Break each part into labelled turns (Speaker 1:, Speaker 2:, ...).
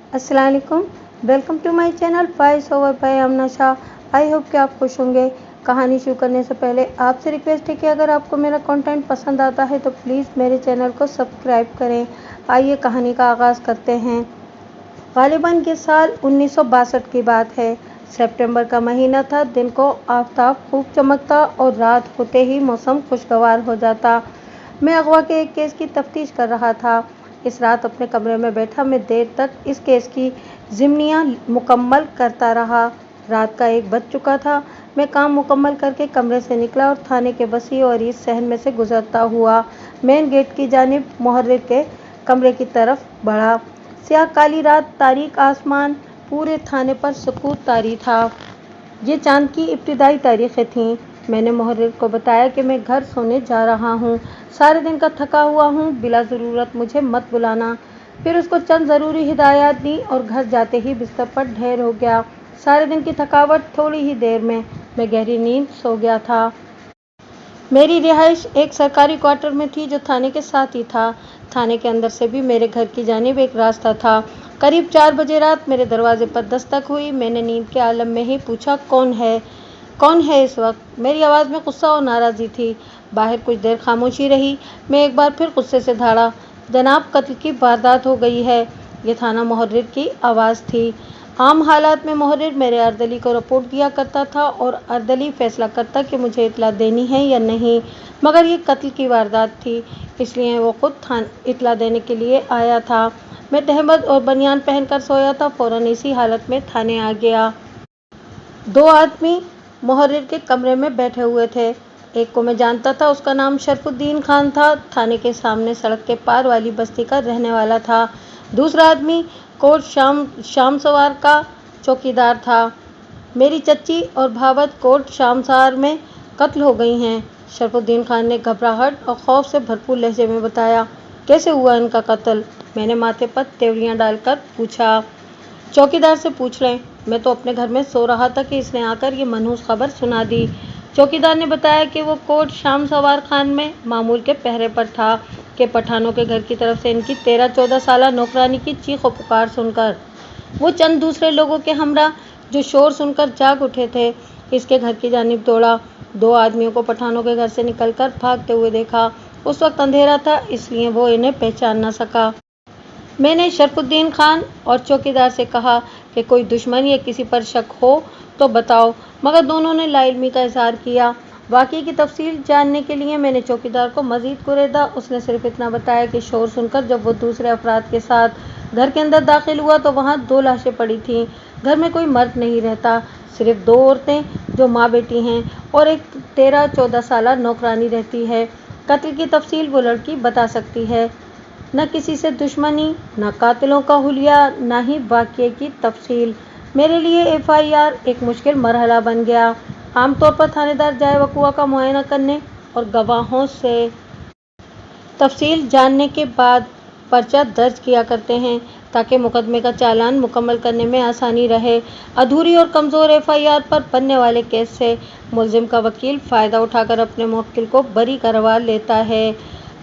Speaker 1: अस्सलाम वालेकुम, welcome to my channel voice over by Aamna Shah. I hope कि आप खुश होंगे। कहानी शुरू करने से पहले आपसे रिक्वेस्ट है कि अगर आपको मेरा कंटेंट पसंद आता है तो प्लीज़ मेरे चैनल को सब्सक्राइब करें। आइए कहानी का आगाज़ करते हैं। गालिबन ये साल 1962 की बात है। सितंबर का महीना था। दिन को आफताब खूब चमकता और रात होते ही मौसम खुशगवार हो जाता। मैं अगवा के एक केस की तफ्तीश कर रहा था। इस रात अपने कमरे में बैठा मैं देर तक इस केस की ज़िम्नियाँ मुकम्मल करता रहा। रात का 1 बज चुका था। मैं काम मुकम्मल करके कमरे से निकला और थाने के वसी और इस सहन में से गुजरता हुआ मेन गेट की जानिब मुहर्रिर के कमरे की तरफ बढ़ा। स्याह काली रात, तारीक आसमान, पूरे थाने पर सुकूत तारी था। ये चांद की इब्तिदाई तारीखें थीं। मैंने मुहर्रिर को बताया कि मैं घर सोने जा रहा हूँ, सारे दिन का थका हुआ हूँ, बिला ज़रूरत मुझे मत बुलाना। फिर उसको चंद ज़रूरी हिदायत दी और घर जाते ही बिस्तर पर ढेर हो गया। सारे दिन की थकावट थोड़ी ही देर में मैं गहरी नींद सो गया था। मेरी रिहाइश एक सरकारी क्वार्टर में थी जो थाने के साथ ही था। थाने के अंदर से भी मेरे घर की जानिब एक रास्ता था। करीब 4 बजे रात मेरे दरवाजे पर दस्तक हुई। मैंने नींद के आलम में ही पूछा, कौन है? कौन है इस वक्त? मेरी आवाज़ में गुस्सा और नाराज़गी थी। बाहर कुछ देर खामोशी रही। मैं एक बार फिर गुस्से से धाड़ा, जनाब, कत्ल की वारदात हो गई है। ये थाना मुहर्रिर की आवाज़ थी। आम हालात में मुहर्रिर मेरे अर्दली को रिपोर्ट दिया करता था और अर्दली फैसला करता कि मुझे इतला देनी है या नहीं, मगर ये कत्ल की वारदात थी, इसलिए वो खुद इतला देने के लिए आया था। मैं तहमद और बनियान पहनकर सोया था। फ़ौरन इसी हालत में थाने आ गया। 2 आदमी मुहर्रिर के कमरे में बैठे हुए थे। एक को मैं जानता था, उसका नाम शरफुद्दीन खान था। थाने के सामने सड़क के पार वाली बस्ती का रहने वाला था। दूसरा आदमी कोट शामसवार का चौकीदार था। मेरी चच्ची और भावत कोट शामसार में कत्ल हो गई हैं। शरफुद्दीन खान ने घबराहट और खौफ से भरपूर लहजे में बताया। कैसे हुआ इनका कत्ल? मैंने माथे पर तेवड़ियाँ डालकर पूछा। चौकीदार से पूछ लें, मैं तो अपने घर में सो रहा था कि इसने आकर ये मनहूस खबर सुना दी। चौकीदार ने बताया कि वो कोट शामसवार खान में मामूल के पहरे पर था कि पठानों के घर की तरफ से इनकी 13-14 साला नौकरानी की चीख और पुकार सुनकर वो चंद दूसरे लोगों के हमरा जो शोर सुनकर जाग उठे थे, इसके घर की जानिब दौड़ा। 2 आदमियों को पठानों के घर से निकलकर भागते हुए देखा। उस वक्त अंधेरा था, इसलिए वो इन्हें पहचान न सका। मैंने शरफुद्दीन खान और चौकीदार से कहा कि कोई दुश्मन या किसी पर शक हो तो बताओ, मगर दोनों ने लाइल्मी का इजहार किया। वाक़ई की तफसील जानने के लिए मैंने चौकीदार को मज़ीद कुरेदा। उसने सिर्फ इतना बताया कि शोर सुनकर जब वो दूसरे अफराद के साथ घर के अंदर दाखिल हुआ तो वहाँ 2 लाशें पड़ी थीं। घर में कोई मर्द नहीं रहता, सिर्फ 2 औरतें जो माँ बेटी हैं और एक 13-14 साला नौकरानी रहती है। कत्ल की तफसील वो लड़की बता सकती है। न किसी से दुश्मनी, न कातिलों का हुलिया, न ही वाक़ये की तफसील। मेरे लिए FIR एक मुश्किल मरहला बन गया। आमतौर पर थानेदार जाए वक़ुआ का मुआयना करने और गवाहों से तफसील जानने के बाद पर्चा दर्ज किया करते हैं ताकि मुकदमे का चालान मुकम्मल करने में आसानी रहे। अधूरी और कमज़ोर FIR पर बनने वाले केस से मुल्ज़िम का वकील फ़ायदा उठाकर अपने मुवक्किल को बरी करवा लेता है।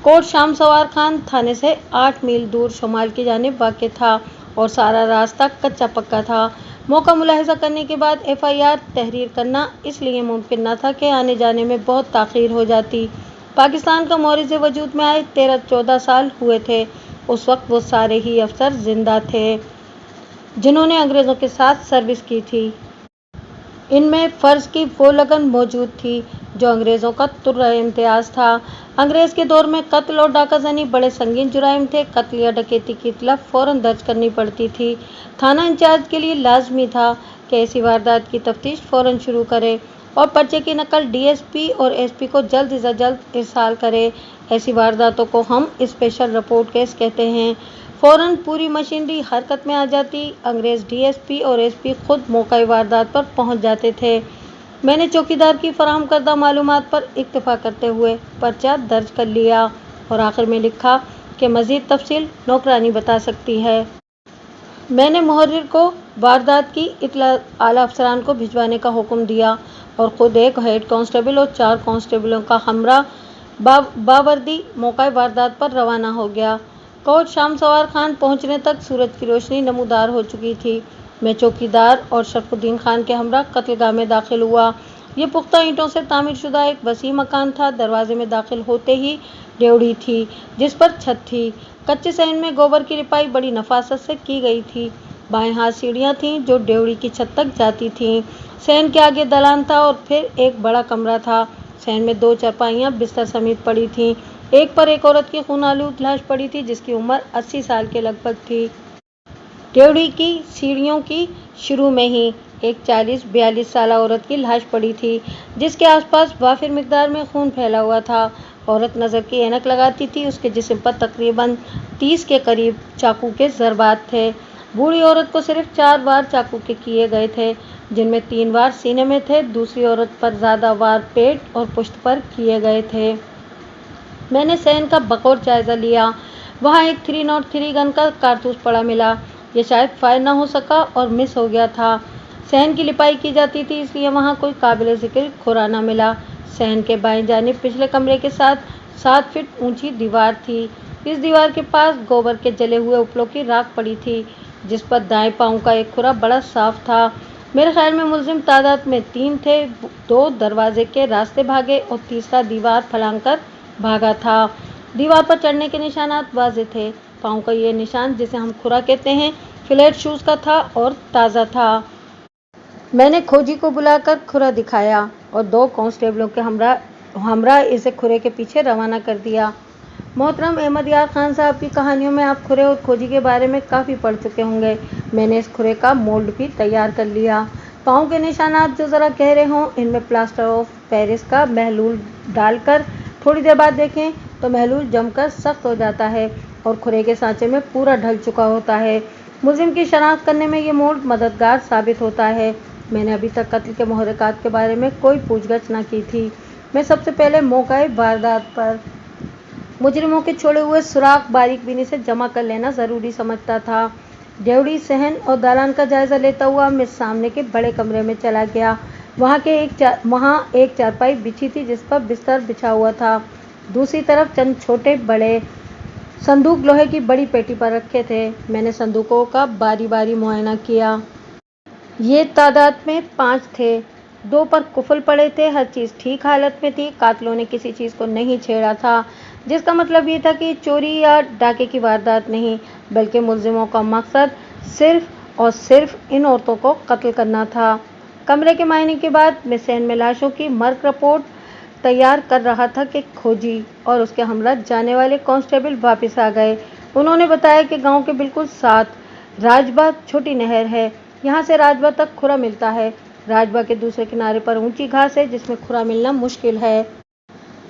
Speaker 1: कोट शामसवार खान थाने से 8 मील दूर शुमाल की जानिब वाक़ था और सारा रास्ता कच्चा पक्का था। मौका मुलाहिज़ा करने के बाद FIR तहरीर करना इसलिए मुमकिन न था कि आने जाने में बहुत ताख़ीर हो जाती। पाकिस्तान का मौरिज़ वजूद में आए 13-14 साल हुए थे। उस वक्त वो सारे ही अफसर जिंदा थे जिन्होंने अंग्रेज़ों के साथ सर्विस की थी। इनमें फ़र्ज़ की वो लगन मौजूद थी जो अंग्रेज़ों का तुर्रे इम्तियाज़ था। अंग्रेज़ के दौर में कत्ल और डाकाज़नी बड़े संगीन जुराइम थे। कत्ल या डकैती की इत्तला फ़ौरन दर्ज करनी पड़ती थी। थाना इंचार्ज के लिए लाजमी था कि ऐसी वारदात की तफ्तीश फ़ौरन शुरू करे और पर्चे की नकल DSP और SP को जल्द से जल्द इरसाल करे। ऐसी वारदातों को हम स्पेशल रिपोर्ट केस कहते हैं। फ़ौरन पूरी मशीनरी हरकत में आ जाती। अंग्रेज़ DSP और SP खुद मौका वारदात पर पहुंच जाते थे। मैंने चौकीदार की फराहम करदा मालूमात पर इक्तफ़ा करते हुए पर्चा दर्ज कर लिया और आखिर में लिखा कि मज़ीद तफसील नौकरानी बता सकती है। मैंने मुहर्रिर को वारदात की इत्तला आला अफसरान को भिजवाने का हुक्म दिया और ख़ुद एक हेड कांस्टेबल और 4 कांस्टेबलों का हमरा बावर्दी मौका वारदात पर रवाना हो गया। कोच शामसवार खान पहुंचने तक सूरज की रोशनी नमूदार हो चुकी थी। मैं चौकीदार और शरफुद्दीन खान के हमरा कत्लगाह में दाखिल हुआ। ये पुख्ता ईंटों से तामीर शुदा एक वसी मकान था। दरवाजे में दाखिल होते ही ड्योढ़ी थी जिस पर छत थी। कच्चे सहन में गोबर की रिपाई बड़ी नफासत से की गई थी। बाएं हाथ सीढ़ियां थीं जो ड्योढ़ी की छत तक जाती थीं। सहन के आगे दलान था और फिर एक बड़ा कमरा था। सहन में 2 चारपाइयां बिस्तर समेत पड़ी थीं। एक पर एक औरत की खूनालूद लाश पड़ी थी जिसकी उम्र 80 साल के लगभग थी। ड्योढ़ी की सीढ़ियों की शुरू में ही एक 40-42 साला औरत की लाश पड़ी थी जिसके आसपास वाफिर मिकदार में खून फैला हुआ था। औरत नज़र की ऐनक लगाती थी। उसके जिस्म पर तकरीबन 30 के करीब चाकू के ज़रबात थे। बूढ़ी औरत को सिर्फ 4 वार चाकू के किए गए थे जिनमें 3 वार सीने में थे। दूसरी औरत पर ज़्यादा वार पेट और पुश्त पर किए गए थे। मैंने सहन का बगौर जायज़ा लिया। वहाँ एक 303 गन का कारतूस पड़ा मिला। ये शायद फायर न हो सका और मिस हो गया था। सहन की लिपाई की जाती थी इसलिए वहाँ कोई काबिल ज़िक्र खुरा न मिला। सहन के बाएं जानिब पिछले कमरे के साथ 7 फीट ऊंची दीवार थी। इस दीवार के पास गोबर के जले हुए उपलों की राख पड़ी थी जिस पर दाएं पाँव का एक खुरा बड़ा साफ था। मेरे ख्याल में मुलजिम तादाद में 3 थे। 2 दरवाजे के रास्ते भागे और तीसरा दीवार फलांग कर भागा था। दीवार पर चढ़ने के निशानात वाज़े थे। पाँव का ये निशान जिसे हम खुरा कहते हैं फ्लैट शूज़ का था और ताज़ा था। मैंने खोजी को बुलाकर खुरा दिखाया और 2 कांस्टेबलों के हमरा इसे खुरे के पीछे रवाना कर दिया। मोहतरम अहमद यार खान साहब की कहानियों में आप खुरे और खोजी के बारे में काफ़ी पढ़ चुके होंगे। मैंने इस खुरे का मोल्ड भी तैयार कर लिया। पाँव के निशानात जो ज़रा गहरे हों इनमें प्लास्टर ऑफ पेरिस का महलूल डालकर थोड़ी देर बाद देखें तो महलूल जमकर सख्त हो जाता है और खुरे के सांचे में पूरा ढल चुका होता है। मुलजिम की शनाख्त करने में ये मोल्ड मददगार साबित होता है। मैंने अभी तक कत्ल के मुहर्रिकात के बारे में कोई पूछगछ न की थी। मैं सबसे पहले मौक़े वारदात पर मुजरिमों के छोड़े हुए सुराग बारीक बीनी से जमा कर लेना ज़रूरी समझता था। ड्योढ़ी, सहन और दालान का जायज़ा लेता हुआ मैं सामने के बड़े कमरे में चला गया। वहाँ एक चारपाई बिछी थी जिस पर बिस्तर बिछा हुआ था। दूसरी तरफ चंद छोटे बड़े संदूक लोहे की बड़ी पेटी पर रखे थे। मैंने संदूकों का बारी बारी मुआयना किया। ये तादाद में 5 थे। 2 पर कुफल पड़े थे। हर चीज़ ठीक हालत में थी। कातिलों ने किसी चीज़ को नहीं छेड़ा था जिसका मतलब ये था कि चोरी या डाके की वारदात नहीं बल्कि मुलजिमों का मकसद सिर्फ और सिर्फ इन औरतों को कत्ल करना था। कमरे के मायने के बाद मैं सहन में लाशों की मर्ग रिपोर्ट तैयार कर रहा था कि खोजी और उसके हमरा जाने वाले कांस्टेबल वापस आ गए। उन्होंने बताया कि गांव के बिल्कुल साथ राजबा छोटी नहर है। यहाँ से राजबा तक खुरा मिलता है। राजबा के दूसरे किनारे पर ऊंची घास है जिसमें खुरा मिलना मुश्किल है।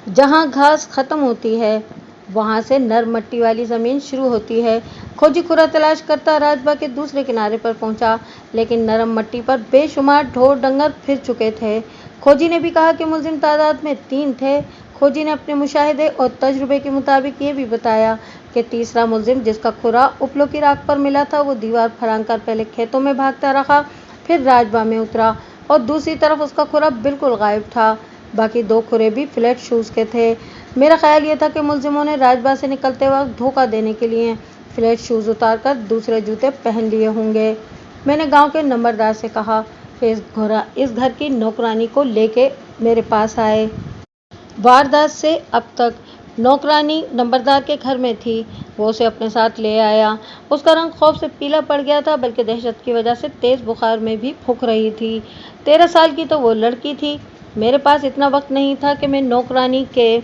Speaker 1: जहाँ घास खत्म होती है वहाँ से नरम मट्टी वाली ज़मीन शुरू होती है। खोजी खुरा तलाश करता राजबा के दूसरे किनारे पर पहुँचा लेकिन नरम मट्टी पर बेशुमार ढोर डंगर फिर चुके थे। खोजी ने भी कहा कि मुलजिम तादाद में 3 थे। खोजी ने अपने मुशाहिदे और तजुर्बे के मुताबिक ये भी बताया कि तीसरा मुलजिम जिसका खुरा उपलों की राख पर मिला था वो दीवार फलांग कर पहले खेतों में भागता रहा फिर राजबा में उतरा और दूसरी तरफ उसका खुरा बिल्कुल गायब था। बाकी 2 खुरे भी फ्लैट शूज़ के थे। मेरा ख्याल ये था कि मुलजिमों ने राजबा से निकलते वक्त धोखा देने के लिए फ्लैट शूज़ उतारकर दूसरे जूते पहन लिए होंगे। मैंने गांव के नंबरदार से कहा कि इस घर की नौकरानी को लेके मेरे पास आए। वारदात से अब तक नौकरानी नंबरदार के घर में थी। वो उसे अपने साथ ले आया। उसका रंग खौफ से पीला पड़ गया था बल्कि दहशत की वजह से तेज़ बुखार में भी फूंक रही थी। 13 साल की तो वो लड़की थी। मेरे पास इतना वक्त नहीं था कि मैं नौकरानी के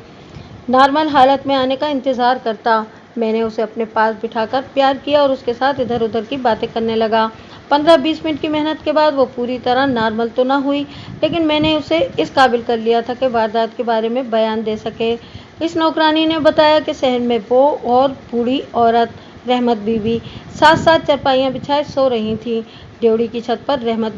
Speaker 1: नॉर्मल हालत में आने का इंतज़ार करता। मैंने उसे अपने पास बिठाकर प्यार किया और उसके साथ इधर उधर की बातें करने लगा। 15-20 मिनट की मेहनत के बाद वो पूरी तरह नॉर्मल तो ना हुई लेकिन मैंने उसे इस काबिल कर लिया था कि वारदात के बारे में बयान दे सके। इस नौकरानी ने बताया कि सहन में वो और बूढ़ी औरत रहमत बीबी साथ-साथ चारपाइयाँ बिछाए सो रही थीं। ड्योढ़ी की छत पर रहमत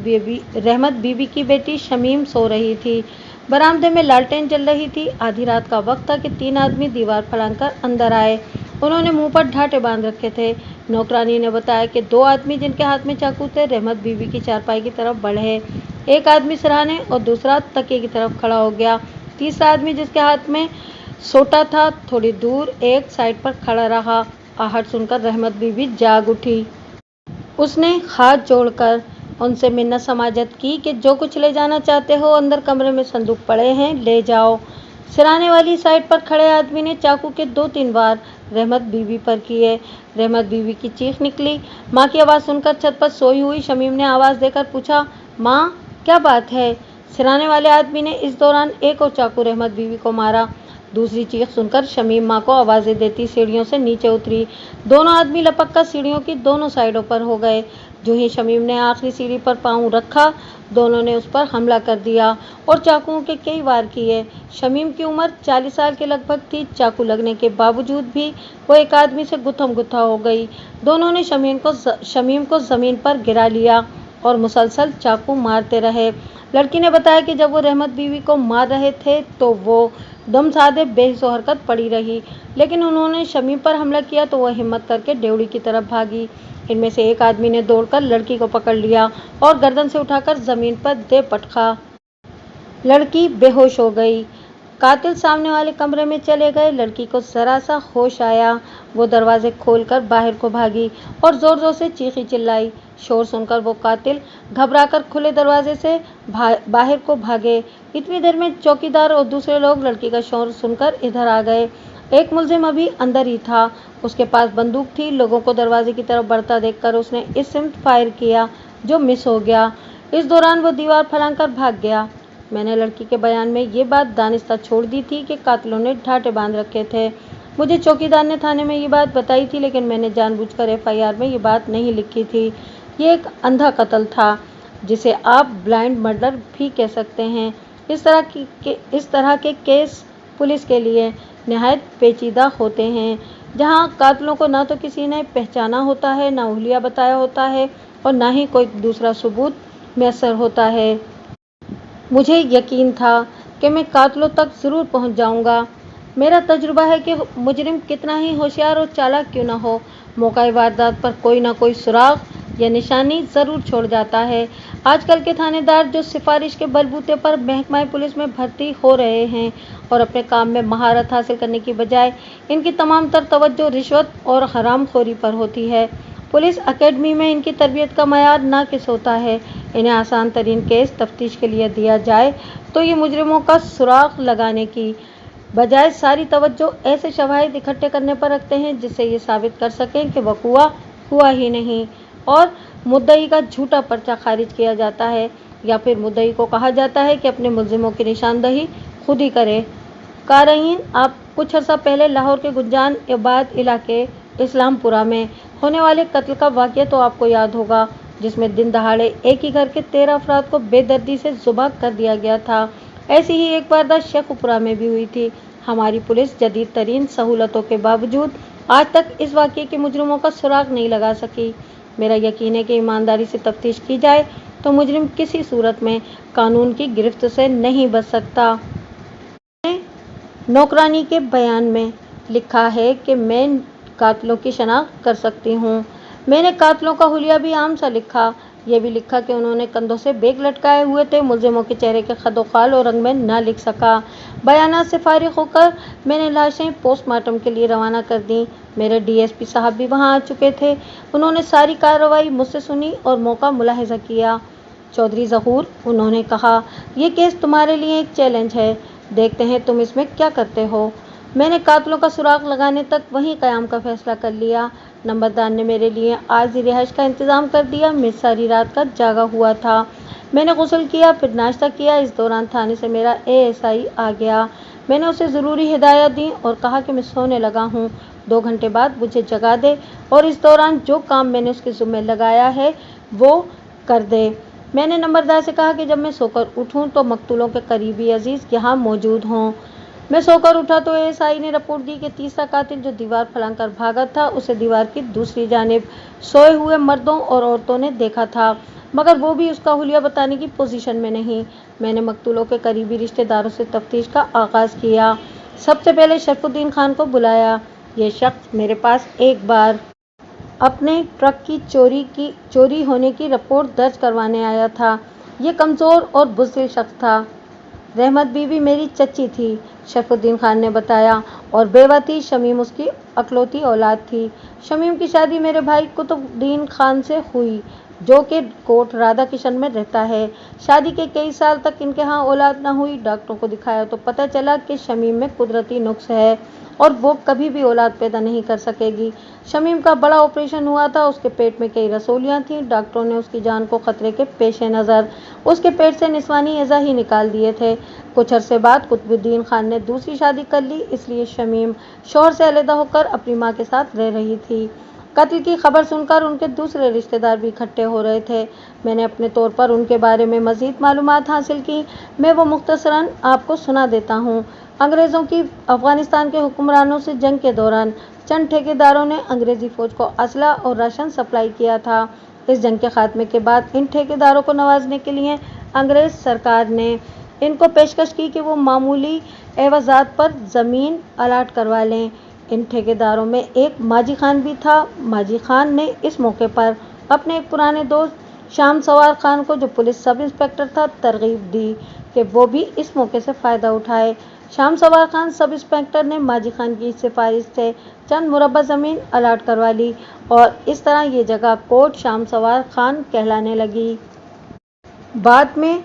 Speaker 1: बीबी की बेटी शमीम सो रही थी। बरामदे में लालटेन जल रही थी। आधी रात का वक्त था कि 3 आदमी दीवार फलांग कर अंदर आए। उन्होंने मुंह पर ढाटे बांध रखे थे। नौकरानी ने बताया कि 2 आदमी जिनके हाथ में चाकू थे रहमत बीबी की चारपाई की तरफ बढ़े। एक आदमी सिरहाने और दूसरा तकिए की तरफ खड़ा हो गया। तीसरा आदमी जिसके हाथ में सोटा था थोड़ी दूर एक साइड पर खड़ा रहा। आहट सुनकर रहमत बीवी जाग उठी। उसने हाथ जोड़कर उनसे मिन्नत समाजत की कि जो कुछ ले जाना चाहते हो, अंदर कमरे में संदूक पड़े हैं, ले जाओ। सिराने वाली साइड पर खड़े आदमी ने चाकू के 2-3 वार रहमत बीवी पर किए। रहमत बीवी की चीख निकली। माँ की आवाज़ सुनकर छत पर सोई हुई शमीम ने आवाज़ देकर पूछा, माँ क्या बात है? सिराने वाले आदमी ने इस दौरान एक और चाकू रहमत बीवी को मारा। दूसरी चीख सुनकर शमीम माँ को आवाज़ें देती सीढ़ियों से नीचे उतरी। दोनों आदमी लपक कर सीढ़ियों की दोनों साइडों पर हो गए। जो ही शमीम ने आखिरी सीढ़ी पर पाँव रखा, दोनों ने उस पर हमला कर दिया और चाकुओं के कई वार किए। शमीम की उम्र 40 साल के लगभग थी। चाकू लगने के बावजूद भी वो एक आदमी से गुत्थम गुत्था हो गई। दोनों ने शमीम को ज़मीन पर गिरा लिया और मुसलसल चाकू मारते रहे। लड़की ने बताया कि जब वो रहमत बीवी को मार रहे थे तो वो दम साधे बेहोश हरकत पड़ी रही, लेकिन उन्होंने शमीम पर हमला किया तो वह हिम्मत करके डेवड़ी की तरफ भागी। इनमें से एक आदमी ने दौड़कर लड़की को पकड़ लिया और गर्दन से उठाकर जमीन पर दे पटका। लड़की बेहोश हो गई। कातिल सामने वाले कमरे में चले गए। लड़की को जरा सा होश आया। वो दरवाजे खोलकर बाहर को भागी और जोर जोर से चीखी चिल्लाई। शोर सुनकर वो कातिल घबराकर खुले दरवाजे से बाहर को भागे। इतनी देर में चौकीदार और दूसरे लोग लड़की का शोर सुनकर इधर आ गए। एक मुलजिम अभी अंदर ही था। उसके पास बंदूक थी। लोगों को दरवाजे की तरफ बढ़ता देखकर उसने इस सिमत फायर किया जो मिस हो गया। इस दौरान वो दीवार फलांग कर भाग गया। मैंने लड़की के बयान में ये बात दानिस्ता छोड़ दी थी कि कातिलों ने ढाटे बांध रखे थे। मुझे चौकीदार ने थाने में ये बात बताई थी, लेकिन मैंने जानबूझकर FIR में ये बात नहीं लिखी थी। ये एक अंधा कत्ल था, जिसे आप ब्लाइंड मर्डर भी कह सकते हैं। इस तरह के केस पुलिस के लिए निहायत पेचीदा होते हैं, जहां कातिलों को ना तो किसी ने पहचाना होता है, ना हुलिया बताया होता है और ना ही कोई दूसरा सबूत मैसर होता है। मुझे यकीन था कि मैं कातिलों तक ज़रूर पहुंच जाऊंगा। मेरा तजुर्बा है कि मुजरिम कितना ही होशियार और चालाक क्यों न हो, मौका वारदात पर कोई ना कोई सुराग या निशानी ज़रूर छोड़ जाता है। आजकल के थानेदार जो सिफारिश के बलबूते पर महकमा पुलिस में भर्ती हो रहे हैं और अपने काम में महारत हासिल करने की बजाय इनकी तमाम तर तवज्जो रिश्वत और हरामखोरी पर होती है। पुलिस अकेडमी में इनकी तरबियत का मयार नाकिस होता है। इन्हें आसान तरीन केस तफ्तीश के लिए दिया जाए तो ये मुजरिमों का सुराग लगाने की बजाय सारी तवज्जो ऐसे शवाहिद इकट्ठे करने पर रखते हैं जिससे ये साबित कर सकें कि वक़ुआ हुआ ही नहीं और मुद्दई का झूठा पर्चा खारिज किया जाता है, या फिर मुद्दई को कहा जाता है कि अपने मुलजिमों की निशानदही खुद ही करे। क़ारीन, आप कुछ अर्सा पहले लाहौर के गुंजान इबाद इलाके इस्लामपुरा में होने वाले कत्ल का वाक़या तो आपको याद होगा, जिसमें दिन दहाड़े एक ही घर के 13 अफराद को बेदर्दी से ज़ुबा कर दिया गया था। ऐसी ही एक वारदात शेखुपुरा में भी हुई थी। हमारी पुलिस जदीद तरीन सहूलतों के बावजूद आज तक इस वाक़ये के मुजरिमों का सुराग नहीं लगा सकी। मेरा यकीन है कि ईमानदारी से तफ्तीश की जाए तो मुजरिम किसी सूरत में कानून की गिरफ्त से नहीं बच सकता। नौकरानी के बयान में लिखा है कि मैं कातिलों की शनाख्त कर सकती हूँ। मैंने कातिलों का हुलिया भी आम सा लिखा। यह भी लिखा कि उन्होंने कंधों से बैग लटकाए हुए थे। मुलजिमों के चेहरे के खदोखाल और रंग में ना लिख सका। बयानात से फारिग होकर मैंने लाशें पोस्टमार्टम के लिए रवाना कर दी। मेरे DSP साहब भी वहाँ आ चुके थे। उन्होंने सारी कार्रवाई मुझसे सुनी और मौका मुलाहिजा किया। चौधरी ज़हूर, उन्होंने कहा, यह केस तुम्हारे लिए एक चैलेंज है। देखते हैं तुम इसमें क्या करते हो। मैंने कातिलों का सुराग लगाने तक वहीं क़याम का फैसला कर लिया। नंबरदार ने मेरे लिए आज रिहाइश का इंतज़ाम कर दिया। मैं सारी रात का जागा हुआ था। मैंने गुस्ल किया, फिर नाश्ता किया। इस दौरान थाने से मेरा ASI आ गया। मैंने उसे ज़रूरी हिदायत दी और कहा कि मैं सोने लगा हूँ, 2 घंटे बाद मुझे जगा दे और इस दौरान जो काम मैंने उसके ज़िम्मे लगाया है वो कर दे। मैंने नंबरदार से कहा कि जब मैं सोकर उठूँ तो मकतूलों के करीबी अजीज़ यहाँ मौजूद हों। मैं सोकर उठा तो ASI ने रिपोर्ट दी कि तीसरा कातिल जो दीवार फलांग कर भागा था, उसे दीवार की दूसरी जानिब सोए हुए मर्दों और औरतों ने देखा था, मगर वो भी उसका हुलिया बताने की पोजीशन में नहीं। मैंने मकतूलों के करीबी रिश्तेदारों से तफ्तीश का आगाज़ किया। सबसे पहले शरफुद्दीन खान को बुलाया। ये शख्स मेरे पास एक बार अपने ट्रक की चोरी होने की रिपोर्ट दर्ज करवाने आया था। ये कमज़ोर और बुज़दिल शख्स था। रहमत बीवी मेरी चच्ची थी, शरफुद्दीन खान ने बताया, और बेवा थी शमीम उसकी अकलौती औलाद थी। शमीम की शादी मेरे भाई कुतुबुद्दीन खान से हुई, जो कि कोट राधा किशन में रहता है। शादी के कई साल तक इनके यहाँ औलाद न हुई। डॉक्टरों को दिखाया तो पता चला कि शमीम में कुदरती नुक्स है और वो कभी भी औलाद पैदा नहीं कर सकेगी। शमीम का बड़ा ऑपरेशन हुआ था, उसके पेट में कई रसौलियाँ थीं। डॉक्टरों ने उसकी जान को खतरे के पेश नज़र उसके पेट से निस्वानी एज़ा ही निकाल दिए थे। कुछ अरसे बाद कुतुबुद्दीन खान ने दूसरी शादी कर ली, इसलिए शमीम शौहर से अलहदा होकर अपनी माँ के साथ रह रही थी। कत्ल की खबर सुनकर उनके दूसरे रिश्तेदार भी इकट्ठे हो रहे थे। मैंने अपने तौर पर उनके बारे में मज़ीद मालूमात हासिल की। मैं वो मुख्तसरन आपको सुना देता हूँ। अंग्रेज़ों की अफ़गानिस्तान के हुक्मरानों से जंग के दौरान चंद ठेकेदारों ने अंग्रेज़ी फ़ौज को असला और राशन सप्लाई किया था। इस जंग के खात्मे के बाद इन ठेकेदारों को नवाजने के लिए अंग्रेज़ सरकार ने इनको पेशकश की कि वो मामूली एवज़ात पर ज़मीन अलाट करवा लें। इन ठेकेदारों में एक माजी खान भी था। माजी खान ने इस मौके पर अपने एक पुराने दोस्त शाम सवार खान को, जो पुलिस सब इंस्पेक्टर था, तरगीब दी कि वो भी इस मौके से फ़ायदा उठाए। शाम सवार खान सब इंस्पेक्टर ने माजी खान की सिफारिश से चंद मुरब्बा ज़मीन अलाट करवा ली और इस तरह ये जगह कोट शाम सवार खान कहलाने लगी। बाद में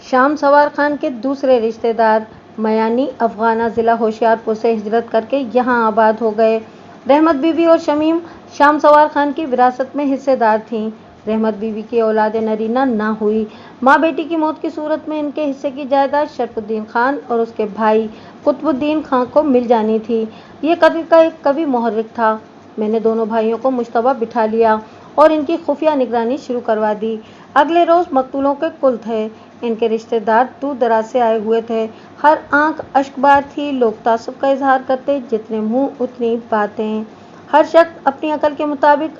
Speaker 1: शाम सवार खान के दूसरे रिश्तेदार मयानी अफ़गाना ज़िला होशियारपुर से हिजरत करके यहाँ आबाद हो गए। रहमत बीवी और शमीम शाम सवार खान की विरासत में हिस्सेदार थीं। रहमत बीवी की औलाद नरीना ना हुई। माँ बेटी की मौत की सूरत में इनके हिस्से की जायदाद शरफुद्दीन खान और उसके भाई कुतुबुद्दीन खान को मिल जानी थी। ये कत्ल का एक कवि मुहर्रिक था। मैंने दोनों भाइयों को मुश्तबा बिठा लिया और इनकी खुफिया निगरानी शुरू करवा दी। अगले रोज़ मकतूलों के कुल थे। इनके रिश्तेदार दूर दराज से आए हुए थे। हर आंख अश्कबार थी। लोग तासुब का इजहार करते, जितने मुंह उतनी बातें। हर शख्स अपनी अकल के मुताबिक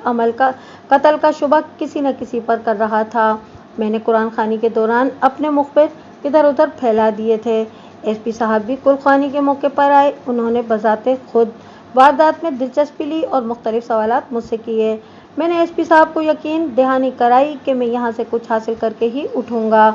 Speaker 1: कत्ल का शुबा किसी न किसी पर कर रहा था। मैंने कुरान खानी के दौरान अपने मुखबिर इधर उधर फैला दिए थे। एसपी साहब भी कुल खानी के मौके पर आए। उन्होंने बजाते खुद वारदात में दिलचस्पी ली और मुख्तलिफ सवालात मुझसे किए। मैंने एसपी साहब को यकीन दहानी कराई कि मैं यहाँ से कुछ हासिल करके ही उठूँगा।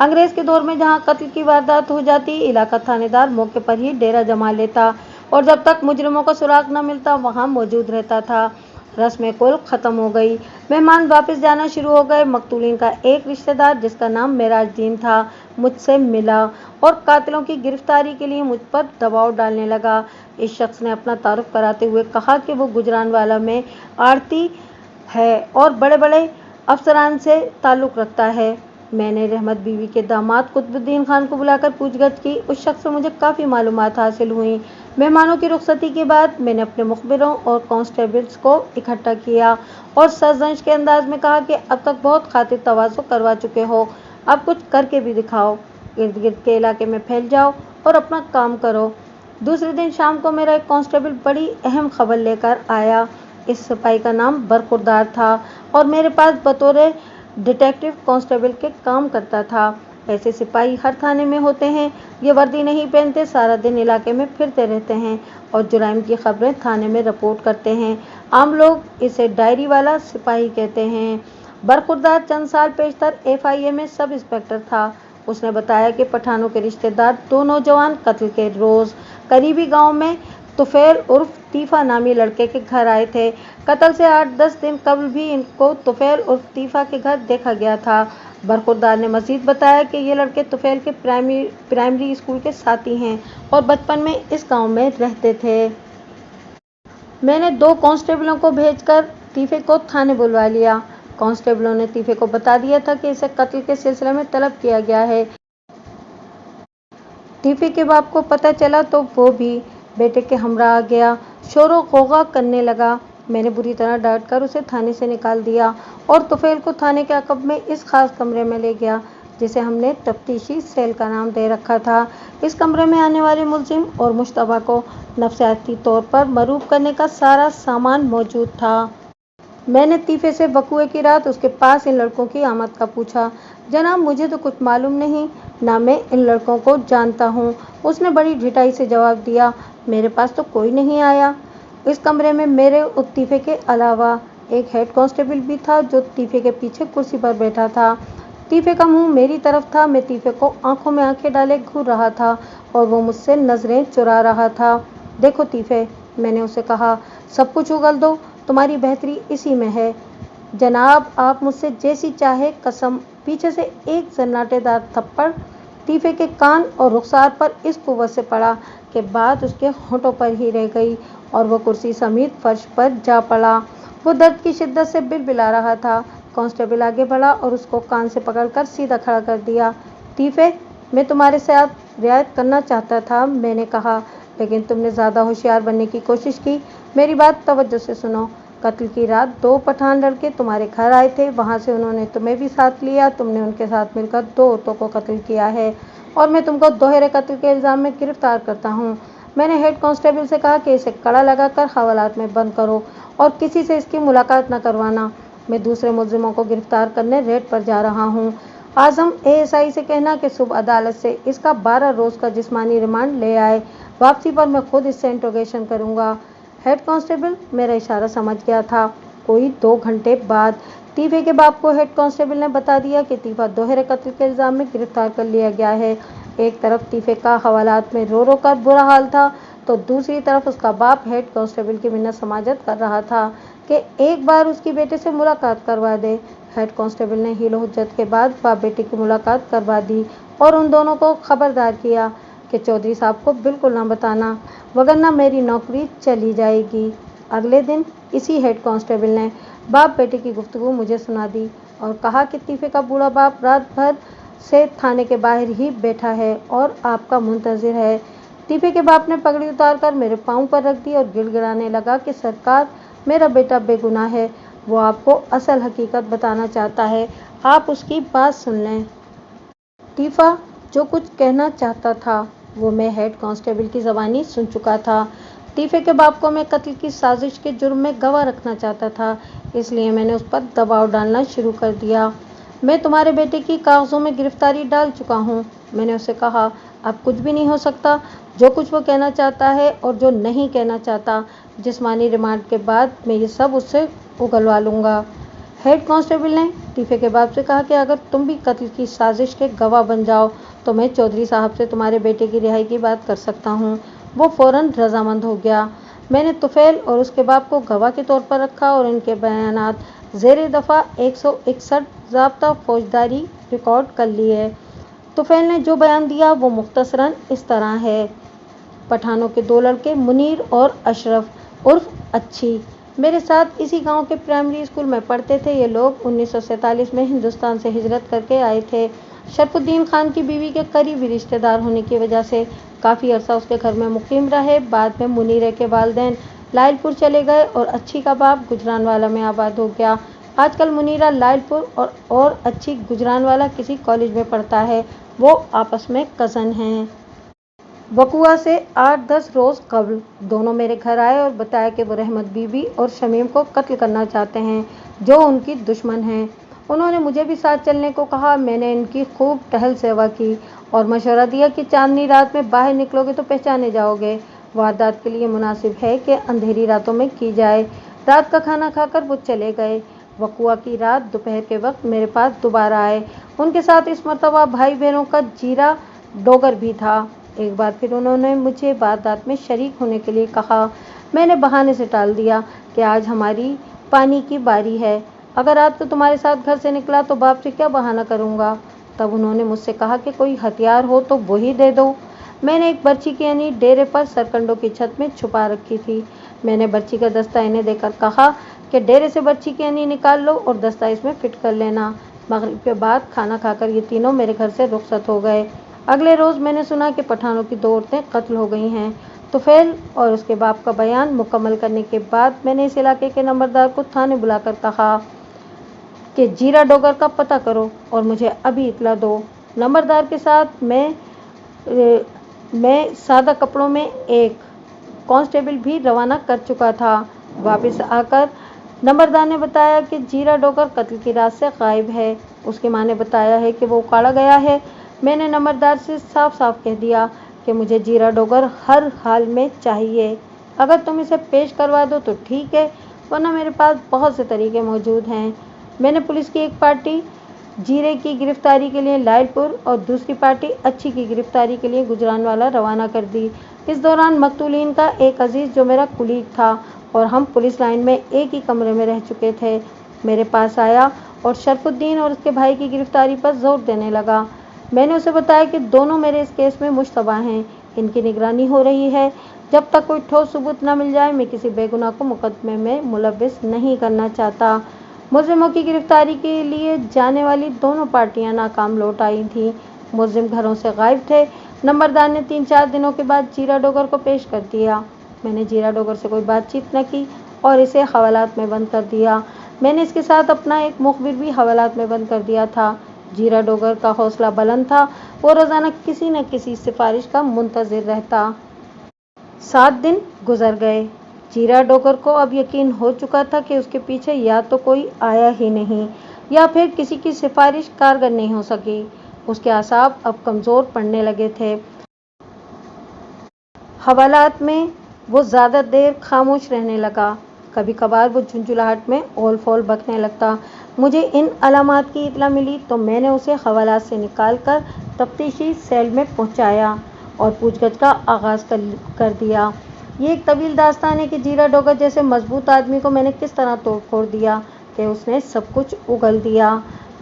Speaker 1: अंग्रेज़ के दौर में जहाँ कत्ल की वारदात हो जाती, इलाका थानेदार मौके पर ही डेरा जमा लेता और जब तक मुजरिमों का सुराग न मिलता वहाँ मौजूद रहता था। रस्म कुल ख़त्म हो गई। मेहमान वापस जाना शुरू हो गए। मकतूलीन का एक रिश्तेदार, जिसका नाम मेराजदीन था, मुझसे मिला और कातिलों की गिरफ्तारी के लिए मुझ पर दबाव डालने लगा। इस शख्स ने अपना तारुफ कराते हुए कहा कि वो गुजरानवाला में आड़ती है और बड़े बड़े अफसरान से ताल्लुक़ रखता है। मैंने रहमत बीवी के दामाद कुतुबुद्दीन खान को बुलाकर पूछगछ की। उस शख्स से मुझे काफ़ी मालूमात हासिल हुई। मेहमानों की रुखसती के बाद मैंने अपने मुखबिरों और कांस्टेबल्स को इकट्ठा किया और सरजंश के अंदाज में कहा कि अब तक बहुत खातिर तवाज़ो करवा चुके हो, अब कुछ करके भी दिखाओ। इर्द गिर्द के इलाके में फैल जाओ और अपना काम करो। दूसरे दिन शाम को मेरा एक कांस्टेबल बड़ी अहम खबर लेकर आया। इस सिपाही का नाम बरखुरदार था और मेरे पास बतौर डिटेक्टिव कांस्टेबल के काम करता था। ऐसे सिपाही हर थाने में होते हैं। ये वर्दी नहीं पहनते, सारा दिन इलाके में फिरते रहते हैं और जुराइम की खबरें थाने में रिपोर्ट करते हैं। आम लोग इसे डायरी वाला सिपाही कहते हैं। बरखुरदार चंद साल पेशतर FIA में सब इंस्पेक्टर था। उसने बताया कि पठानों के रिश्तेदार दो नौजवान कत्ल के रोज़ करीबी गाँव में तुफैल उर्फ तीफा नामी लड़के के घर आए थे। कत्ल से 8-10 दिन कबल भी इनको तुफैल उर्फ तीफा के घर देखा गया था। बरखुरदार ने मजीद बताया कि ये लड़के तुफैल के प्राइमरी स्कूल के साथी हैं और बचपन में इस गांव में रहते थे। मैंने 2 कांस्टेबलों को भेजकर तीफे को थाने बुलवा लिया। कांस्टेबलों ने तीफे को बता दिया था कि इसे कत्ल के सिलसिले में तलब किया गया है। तीफे के बाप को पता चला तो वो भी बेटे के हमरा आ गया, शोरो गौगा करने लगा। मैंने बुरी तरह डांट कर उसे थाने से निकाल दिया और तुफैल को थाने के अकब में इस खास कमरे में ले गया, जिसे हमने तफ्तीशी सेल का नाम दे रखा था। इस कमरे में आने वाले मुलजिम और मुश्तबा को नफसियाती तौर पर मरूब करने का सारा सामान मौजूद था। मैंने तीफे से वकूए की रात उसके पास इन लड़कों की आमद का पूछा। जनाब, मुझे तो कुछ मालूम नहीं, ना मैं इन लड़कों को जानता हूँ, उसने बड़ी ढिठाई से जवाब दिया। मेरे पास तो कोई नहीं आया। इस कमरे में मेरे और तीफे के अलावा एक हेड कांस्टेबल भी था, जो तीफे के पीछे कुर्सी पर बैठा था। तीफे का मुंह मेरी तरफ था। मैं तीफे को आंखों में आंखें डाले घूर रहा था और वो मुझसे नजरें चुरा रहा था। देखो तीफे, मैंने उसे कहा, सब कुछ उगल दो, तुम्हारी बेहतरी इसी में है। जनाब, आप मुझसे जैसी चाहे कसम। पीछे से एक सन्नाटेदार थप्पड़ टीफे के कान और रुखसार पर इस कुव्वत से पड़ा कि बात उसके होठों पर ही रह गई और वो कुर्सी समेत फर्श पर जा पड़ा। वो दर्द की शिद्दत से बिलबिला रहा था। कांस्टेबल आगे बढ़ा और उसको कान से पकड़कर सीधा खड़ा कर दिया। टीफे, मैं तुम्हारे साथ रियायत करना चाहता था, मैंने कहा, लेकिन तुमने ज़्यादा होशियार बनने की कोशिश की। मेरी बात तवज्जो से सुनो। कत्ल की रात 2 पठान लड़के तुम्हारे घर आए थे। वहाँ से उन्होंने तुम्हें भी साथ लिया। तुमने उनके साथ मिलकर 2 औरतों को कत्ल किया है और मैं तुमको दोहरे कत्ल के इल्ज़ाम में गिरफ्तार करता हूँ। मैंने हेड कांस्टेबल से कहा कि इसे कड़ा लगाकर हवालात में बंद करो और किसी से इसकी मुलाकात न करवाना। मैं दूसरे मुलजिमों को गिरफ्तार करने रेड पर जा रहा हूँ। आज़म, एएसआई से कहना कि सुबह अदालत से इसका 12 रोज़ का जिस्मानी रिमांड ले आए। वापसी पर मैं खुद इससे इंट्रोगेशन करूँगा। हेड कांस्टेबल मेरा इशारा समझ गया था। कोई 2 घंटे बाद टीफे के बाप को हेड कांस्टेबल ने बता दिया कि टीफा दोहरे कत्ल के इल्ज़ाम में गिरफ्तार कर लिया गया है। एक तरफ टीफे का हवालात में रो रो कर बुरा हाल था, तो दूसरी तरफ उसका बाप हेड कांस्टेबल की मिन्नत समाजत कर रहा था कि एक बार उसकी बेटे से मुलाकात करवा दे। हेड कांस्टेबल ने हीलो हुज्जत के बाद बाप बेटे की मुलाकात करवा दी और उन दोनों को खबरदार किया कि चौधरी साहब को बिल्कुल ना बताना, वगरना मेरी नौकरी चली जाएगी। अगले दिन इसी हेड कांस्टेबल ने बाप बेटे की गुफ्तगू मुझे सुना दी और कहा कि टीफे का बूढ़ा बाप रात भर से थाने के बाहर ही बैठा है और आपका मुंतजिर है। टीफे के बाप ने पगड़ी उतार कर मेरे पाँव पर रख दी और गिड़गिड़ाने लगा कि सरकार, मेरा बेटा बेगुनाह है। वो आपको असल हकीकत बताना चाहता है, आप उसकी बात सुन लें। टीफा जो कुछ कहना चाहता था वो मैं हेड कांस्टेबल की ज़बानी सुन चुका था। टीफे के बाप को मैं कत्ल की साजिश के जुर्म में गवाह रखना चाहता था, इसलिए मैंने उस पर दबाव डालना शुरू कर दिया। मैं तुम्हारे बेटे की कागज़ों में गिरफ्तारी डाल चुका हूँ, मैंने उसे कहा। अब कुछ भी नहीं हो सकता। जो कुछ वो कहना चाहता है और जो नहीं कहना चाहता, जिस्मानी रिमांड के बाद मैं ये सब उससे उगलवा लूँगा। हेड कांस्टेबल ने टीफे के बाप से कहा कि अगर तुम भी कत्ल की साजिश के गवाह बन जाओ तो मैं चौधरी साहब से तुम्हारे बेटे की रिहाई की बात कर सकता हूँ। वो फ़ौरन रजामंद हो गया। मैंने तुफैल और उसके बाप को गवाह के तौर पर रखा और इनके बयानात ज़ेरे दफ़ा 161 ज़ाब्ता फौजदारी रिकॉर्ड कर लिए। तुफैल ने जो बयान दिया वो मुख्तसरन इस तरह है। पठानों के 2 लड़के मुनीर और अशरफ उर्फ अच्छी मेरे साथ इसी गांव के प्राइमरी स्कूल में पढ़ते थे। ये लोग 1947 में हिंदुस्तान से हिजरत करके आए थे। शरफुद्दीन खान की बीवी के करीबी रिश्तेदार होने की वजह से काफ़ी अरसा उसके घर में मुकीम रहे। बाद में मुनीरे के वालिदैन लायलपुर चले गए और अच्छी का बाप गुजरानवाला में आबाद हो गया। आजकल मुनीरा लायलपुर और अच्छी गुजरानवाला किसी कॉलेज में पढ़ता है। वो आपस में कज़न हैं। वकुआ से 8-10 रोज़ कबल दोनों मेरे घर आए और बताया कि वो रहमत बीबी और शमीम को कत्ल करना चाहते हैं, जो उनकी दुश्मन हैं। उन्होंने मुझे भी साथ चलने को कहा। मैंने इनकी खूब टहल सेवा की और मशवरा दिया कि चांदनी रात में बाहर निकलोगे तो पहचाने जाओगे। वारदात के लिए मुनासिब है कि अंधेरी रातों में की जाए। रात का खाना खाकर वो चले गए। वकुआ की रात दोपहर के वक्त मेरे पास दोबारा आए। उनके साथ इस मरतबा भाई बहनों का जीरा डोगर भी था। एक बार फिर उन्होंने मुझे वारदात में शरीक होने के लिए कहा। मैंने बहाने से टाल दिया कि आज हमारी पानी की बारी है। अगर आज तो तुम्हारे साथ घर से निकला तो बाप से क्या बहाना करूँगा। तब उन्होंने मुझसे कहा कि कोई हथियार हो तो वही दे दो। मैंने एक बर्छी की अनी डेरे पर सरकंडों की छत में छुपा रखी थी। मैंने बर्छी का दस्ता इन्हें देकर कहा कि डेरे से बर्छी की अनी निकाल लो और दस्ता इसमें फिट कर लेना। मगरिब के बाद खाना खाकर ये तीनों मेरे घर से रुखसत हो गए। अगले रोज़ मैंने सुना कि पठानों की 2 औरतें कत्ल हो गई हैं। तुफैल और उसके बाप का बयान मुकम्मल करने के बाद मैंने इस इलाके के नंबरदार को थाने बुलाकर कहा कि जीरा डोगर का पता करो और मुझे अभी इतला दो। नंबरदार के साथ मैं सादा कपड़ों में एक कांस्टेबल भी रवाना कर चुका था। वापस आकर नंबरदार ने बताया कि जीरा डोगर कत्ल की रात से गायब है। उसकी माँ ने बताया है कि वो उकाड़ा गया है। मैंने नंबरदार से साफ साफ कह दिया कि मुझे जीरा डोगर हर हाल में चाहिए। अगर तुम इसे पेश करवा दो तो ठीक है, वरना मेरे पास बहुत से तरीके मौजूद हैं। मैंने पुलिस की एक पार्टी जीरे की गिरफ्तारी के लिए लालपुर और दूसरी पार्टी अच्छी की गिरफ्तारी के लिए गुजरानवाला रवाना कर दी। इस दौरान मकतूलीन का एक अजीज जो मेरा कुलीग था और हम पुलिस लाइन में एक ही कमरे में रह चुके थे, मेरे पास आया और शरफुद्दीन और उसके भाई की गिरफ्तारी पर जोर देने लगा। मैंने उसे बताया कि दोनों मेरे इस केस में मुश्तबा हैं, इनकी निगरानी हो रही है। जब तक कोई ठोस सबूत न मिल जाए मैं किसी बेगुनाह को मुकदमे में मुलव्विस नहीं करना चाहता। मुलजिमों की गिरफ्तारी के लिए जाने वाली दोनों पार्टियां नाकाम लौट आई थीं। मुलजिम घरों से गायब थे। नंबरदार ने 3-4 दिनों के बाद जीरा डोगर को पेश कर दिया। मैंने जीरा डोगर से कोई बातचीत न की और इसे हवालात में बंद कर दिया। मैंने इसके साथ अपना एक मुखबिर भी हवालात में बंद कर दिया था। जीरा डोगर का हौसला बुलंद था, वो रोजाना किसी न किसी सिफारिश का मुंतजिर रहता। 7 दिन गुजर गए। जीरा डोगर को अब यकीन हो चुका था कि उसके पीछे या तो कोई आया ही नहीं या फिर किसी की सिफारिश कारगर नहीं हो सकी। उसके आसाब अब कमजोर पड़ने लगे थे। हवालात में वो ज्यादा देर खामोश रहने लगा। कभी कभार वो झुंझुलाहट में ओल फोल बकने लगता। मुझे इन अलामात की इत्तला मिली तो मैंने उसे हवालात से निकाल कर तफ्तीशी सेल में पहुंचाया और पूछगछ का आगाज कर दिया। ये एक तवील दास्तान है कि जीरा डोगर जैसे मजबूत आदमी को मैंने किस तरह तोड़ फोड़ दिया कि उसने सब कुछ उगल दिया।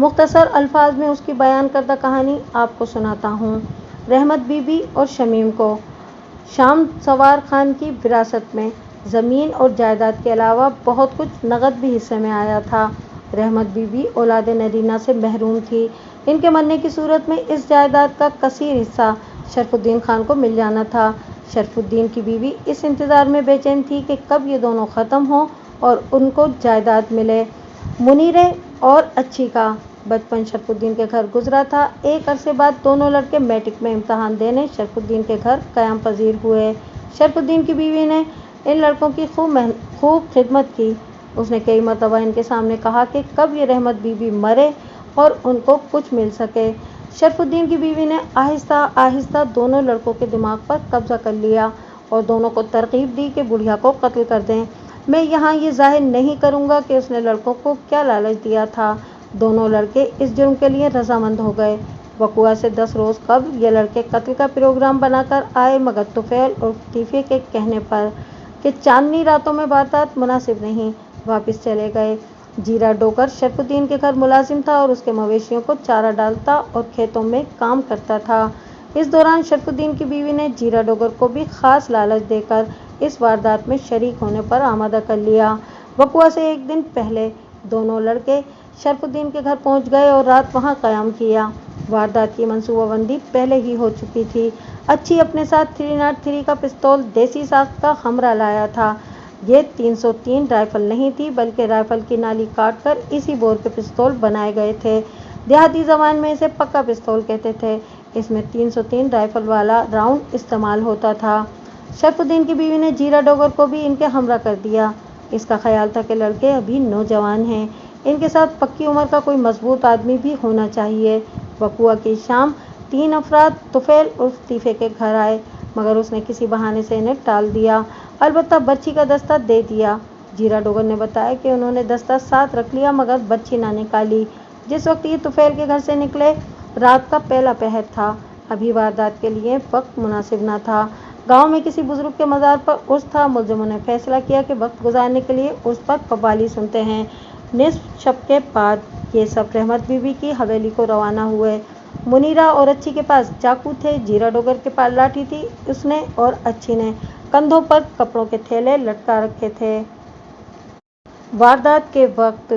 Speaker 1: मुख्तसर अल्फाज में उसकी बयान करदा कहानी आपको सुनाता हूँ। रहमत बीबी और शमीम को शाम सवार खान की विरासत में ज़मीन और जायदाद के अलावा बहुत कुछ नगद भी हिस्से में आया था। रहमत बीबी औलाद नरीना से महरूम थी। इनके मरने की सूरत में इस जायदाद का कसीर हिस्सा शरफुद्दीन खान को मिल जाना था। शरफुद्दीन की बीवी इस इंतज़ार में बेचैन थी कि कब ये दोनों ख़त्म हों और उनको जायदाद मिले। मुनीरे और अच्छी का बचपन शरफुद्दीन के घर गुजरा था। एक अरसे बाद दोनों लड़के मैट्रिक में इम्तहान देने शरफुद्दीन के घर क़याम पजीर हुए। शरफुद्दीन की बीवी ने इन लड़कों की खूब खिदमत की। उसने कई मरतबा इनके सामने कहा कि कब ये रहमत बीबी मरे और उनको कुछ मिल सके। शरफुद्दीन की बीवी ने आहिस्ता आहिस्ता दोनों लड़कों के दिमाग पर कब्जा कर लिया और दोनों को तरकीब दी कि बुढ़िया को कत्ल कर दें। मैं यहाँ ये जाहिर नहीं करूँगा कि उसने लड़कों को क्या लालच दिया था। दोनों लड़के इस जुर्म के लिए रजामंद हो गए। वक़ुआ से 10 रोज़ कबल ये लड़के कत्ल का प्रोग्राम बनाकर आए, मगर तुफैल और लतीफ़े के कहने पर कि चांदनी रातों में वारदात मुनासिब नहीं, वापस चले गए। जीरा डोगर शरफुद्दीन के घर मुलाजिम था और उसके मवेशियों को चारा डालता और खेतों में काम करता था। इस दौरान शरफुद्दीन की बीवी ने जीरा डोगर को भी खास लालच देकर इस वारदात में शरीक होने पर आमादा कर लिया। वक़ुआ से एक दिन पहले दोनों लड़के शरफुद्दीन के घर पहुंच गए और रात वहां क़याम किया। वारदात की मनसूबाबंदी पहले ही हो चुकी थी। अच्छी अपने साथ 303 का पिस्तौल देसी साख्त का हमरा लाया था। ये 303 राइफल नहीं थी, बल्कि राइफल की नाली काटकर इसी बोर के पिस्तौल बनाए गए थे। देहाती ज़बान में इसे पक्का पिस्तौल कहते थे। इसमें 303 राइफल वाला राउंड इस्तेमाल होता था। शरफुद्दीन की बीवी ने जीरा डोगर को भी इनके हमरा कर दिया। इसका ख्याल था कि लड़के अभी नौजवान हैं, इनके साथ पक्की उम्र का कोई मजबूत आदमी भी होना चाहिए। वक़ुआ की शाम 3 अफराद तुफैल और लतीफ़े के घर आए, मगर उसने किसी बहाने से इन्हें टाल दिया। अलबत्ता बच्ची का दस्ता दे दिया। जीरा डोगर ने बताया कि उन्होंने दस्ता साथ रख लिया मगर बच्ची ना निकाली। जिस वक्त ये तुफैल के घर से निकले रात का पहला पहर था। अभी वारदात के लिए वक्त मुनासिब न था। गांव में किसी बुजुर्ग के मज़ार पर उर्स था। मुलजिमों ने फैसला किया कि वक्त गुजारने के लिए उर्स पर कव्वाली सुनते हैं। निस्फ शब के बाद ये सब रहमत बीबी की हवेली को रवाना हुए। मुनीरा और अच्छी के पास चाकू थे, जीरा डोगर के पास लाठी थी। उसने और अच्छी ने कंधों पर कपड़ों के थैले लटका रखे थे। वारदात के वक्त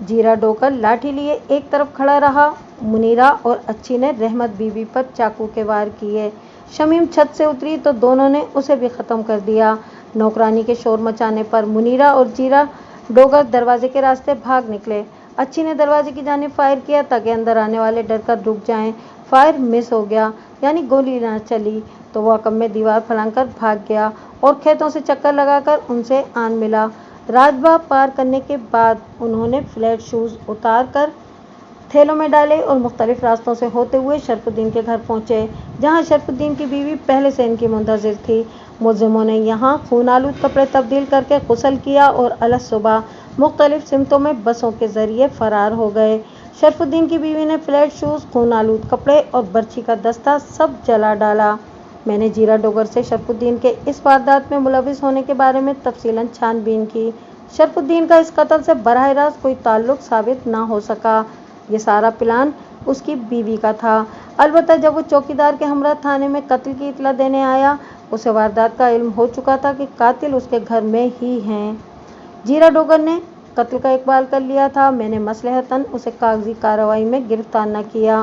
Speaker 1: जीरा डोगर लाठी लिए एक तरफ खड़ा रहा। मुनीरा और अच्छी ने रहमत बीबी पर चाकू के वार किए। शमीम छत से उतरी तो दोनों ने उसे भी ख़त्म कर दिया। नौकरानी के शोर मचाने पर मुनीरा और जीरा डोगर दरवाजे के रास्ते भाग निकले। अच्छी ने दरवाजे की जानिब फायर किया ताकि अंदर आने वाले डर कर रुक जाएं। फायर मिस हो गया, यानी गोली न चली, तो वह कम में दीवार फलांकर भाग गया और खेतों से चक्कर लगाकर उनसे आन मिला। राजबा पार करने के बाद उन्होंने फ्लैट शूज़ उतार कर थैलों में डाले और मुख्तलिफ रास्तों से होते हुए शरफुद्दीन के घर पहुंचे, जहां शरफुद्दीन की बीवी पहले से इनकी मुंतज़िर थी। मुलजिमों ने यहाँ खून आलूद कपड़े तब्दील करके गुस्ल किया और अलग सुबह मुख्तलिफ सिमतों में बसों के जरिए फरार हो गए। शरफुद्दीन की बीवी ने फ्लैट शूज़, खून आलूद कपड़े और बर्छी का दस्ता सब जला डाला। मैंने जीरा डोगर से शरफुद्दीन के इस वारदात में मुलविस होने के बारे में तफसीलन छानबीन की। शरफुद्दीन का इस कत्ल से बराह रास्त कोई ताल्लुक साबित न हो सका। ये सारा प्लान उसकी बीवी का था। अलबत्ता जब वो चौकीदार के हमरा थाने में कत्ल की इत्तला देने आया, उसे वारदात का इल्म हो चुका था कि कातिल उसके घर में ही हैं। जीरा डोगर ने कत्ल का इकबाल कर लिया था। मैंने मसलहतन उसे कागजी कार्रवाई में गिरफ्तार न किया।